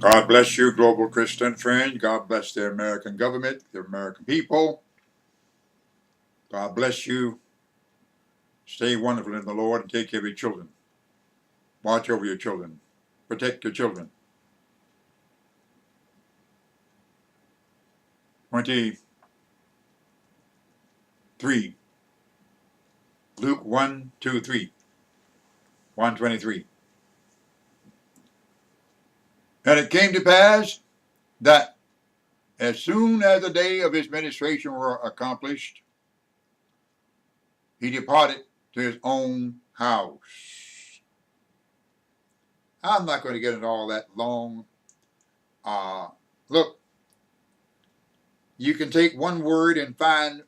God bless you, global Christian friend. God bless the American government, the American people. God bless you. Stay wonderful in the Lord and take care of your children. Watch over your children. Protect your children. 23. Luke 1, 2, 3. 123. And it came to pass that as soon as the day of his ministration were accomplished, he departed to his own house. I'm not going to get into all that long. Look, you can take one word and find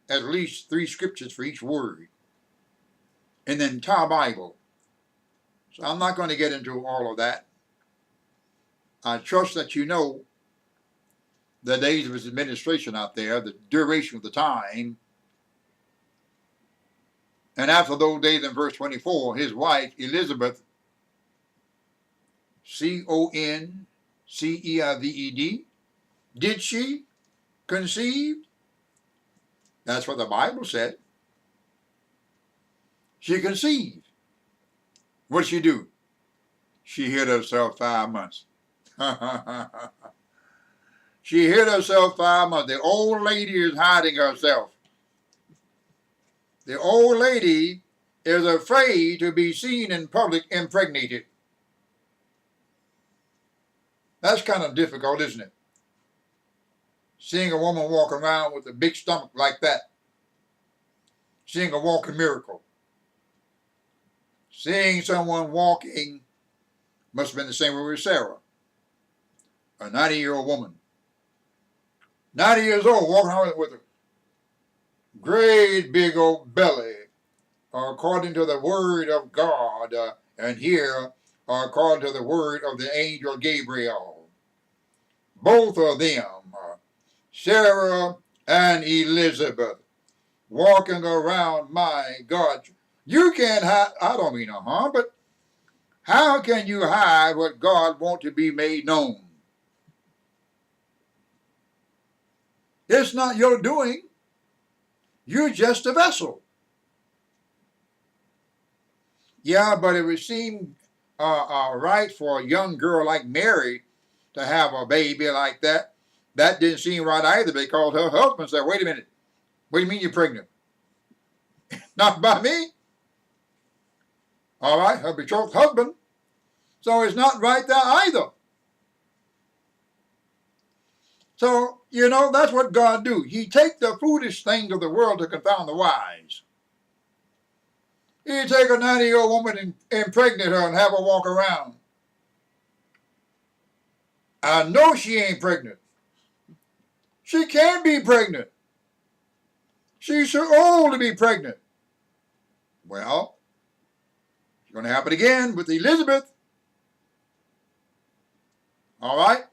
at least 3 scriptures for each word in the entire Bible. So I'm not going to get into all of that. I trust that you know the days of his administration out there, the duration of the time. And after those days, in verse 24, his wife, Elizabeth, Conceived, did she conceive? That's what the Bible said. She conceived. What did she do? She hid herself 5 months. She hid herself 5 months. The old lady is hiding herself. The old lady is afraid to be seen in public impregnated. That's kind of difficult, isn't it? Seeing a woman walk around with a big stomach like that. Seeing a walking miracle. Seeing someone walking, must have been the same way with Sarah. A 90-year-old woman. 90 years old, walking around with a great big old belly, according to the word of God, and here, according to the word of the angel Gabriel. Both of them, Sarah and Elizabeth, walking around, my God. You can't hide, I don't mean no harm, but how can you hide what God wants to be made known? It's not your doing. You're just a vessel. Yeah, but it would seem right for a young girl like Mary to have a baby like that. That didn't seem right either, because her husband said, wait a minute, what do you mean you're pregnant? Not by me. All right, her betrothed husband. So it's not right there either. So, you know, that's what God do. He take the foolish things of the world to confound the wise. He take a 90-year-old woman and impregnate her and have her walk around. I know she ain't pregnant. She can't be pregnant. She's too old to be pregnant. Well, it's going to happen again with Elizabeth. All right?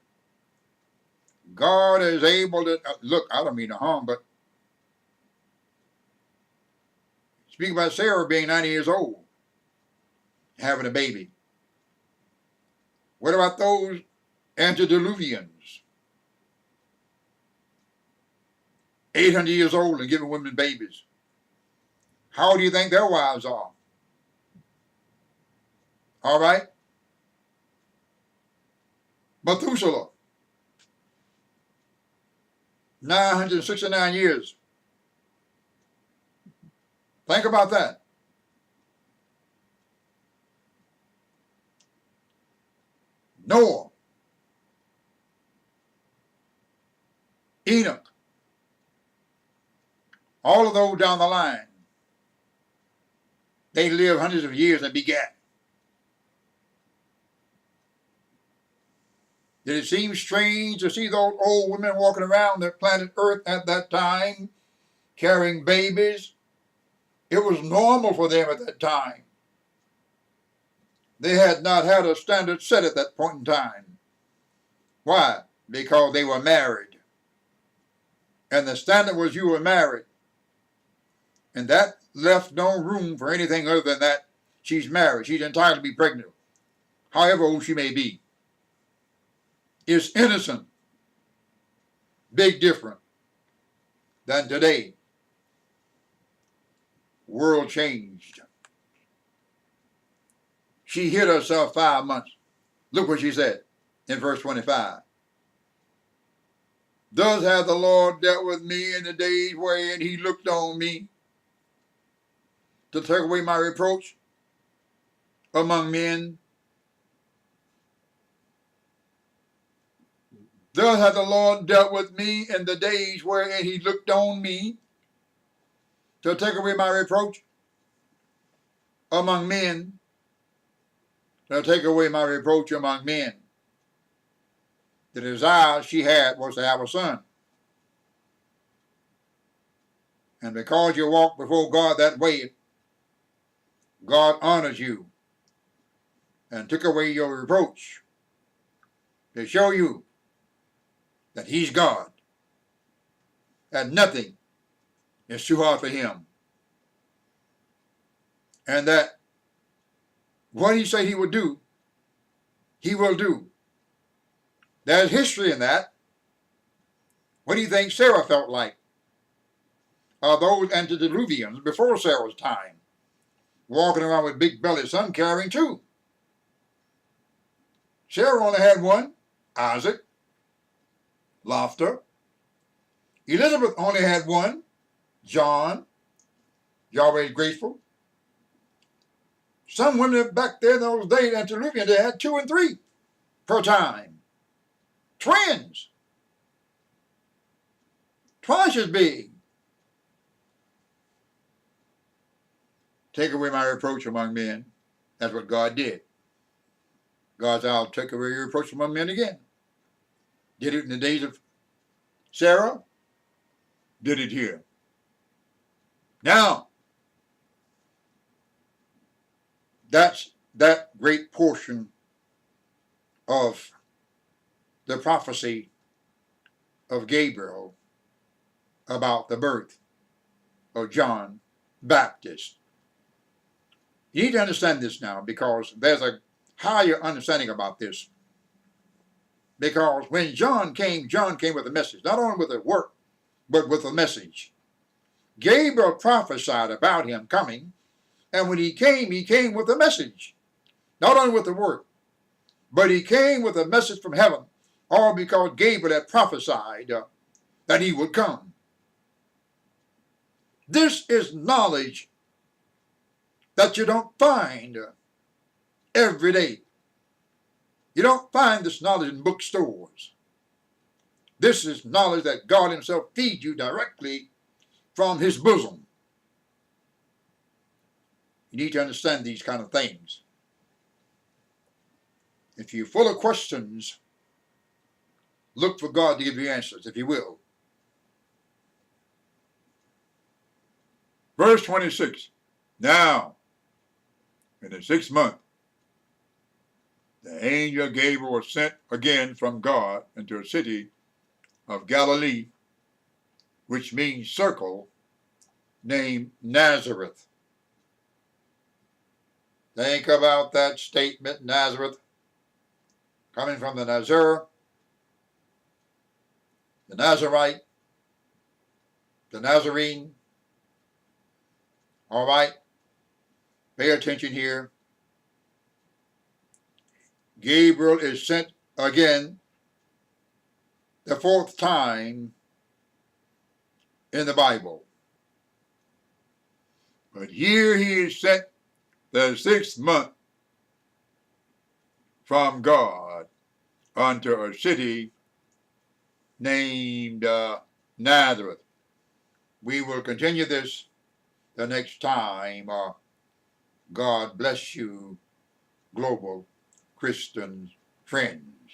God is able to, look, I don't mean to harm, but speak about Sarah being 90 years old, having a baby. What about those antediluvians? 800 years old and giving women babies. How do you think their wives are? All right? Methuselah, 969 years. Think about that. Noah, Enoch, all of those down the line, they lived hundreds of years and begat. Did it seem strange to see those old women walking around the planet Earth at that time, carrying babies? It was normal for them at that time. They had not had a standard set at that point in time. Why? Because they were married. And the standard was you were married. And that left no room for anything other than that she's married. She's entitled to be pregnant, however old she may be. is innocent. Big difference than today. World changed. She hid herself 5 months. Look what she said in verse 25. Thus hath the Lord dealt with me in the days wherein he looked on me to take away my reproach among men. Thus hath the Lord dealt with me in the days wherein he looked on me to take away my reproach among men. To take away my reproach among men. The desire she had was to have a son. And because you walk before God that way, God honors you and took away your reproach to show you that he's God, that nothing is too hard for him, and that what he said he would do, he will do. There's history in that. What do you think Sarah felt like? Those antediluvians before Sarah's time, walking around with big belly, son carrying two. Sarah only had one, Isaac, laughter. Elizabeth only had one, John, Yahweh grateful. Some women back there in those days, antediluvian, they had 2 and 3 per time. Twins. Twice as big. Take away my reproach among men. That's what God did. God said, I'll take away your reproach among men again. Did it in the days of Sarah. Did it here. Now, that's that great portion of the prophecy of Gabriel about the birth of John Baptist. You need to understand this now, because there's a higher understanding about this. Because when John came with a message, not only with a work, but with a message. Gabriel prophesied about him coming, and when he came with a message. Not only with the work, but he came with a message from heaven, all because Gabriel had prophesied that he would come. This is knowledge that you don't find every day. You don't find this knowledge in bookstores. This is knowledge that God himself feeds you directly from his bosom. You need to understand these kind of things. If you're full of questions, look for God to give you answers, if you will. Verse 26. Now, in the 6th month, the angel Gabriel was sent again from God into a city of Galilee, which means circle, named Nazareth. Think about that statement, Nazareth, coming from the Nazar, the Nazarite, the Nazarene. All right, pay attention here. Gabriel is sent again, the 4th time in the Bible. But here he is sent the 6th month from God unto a city named Nazareth. We will continue this the next time. God bless you, global Christian friends.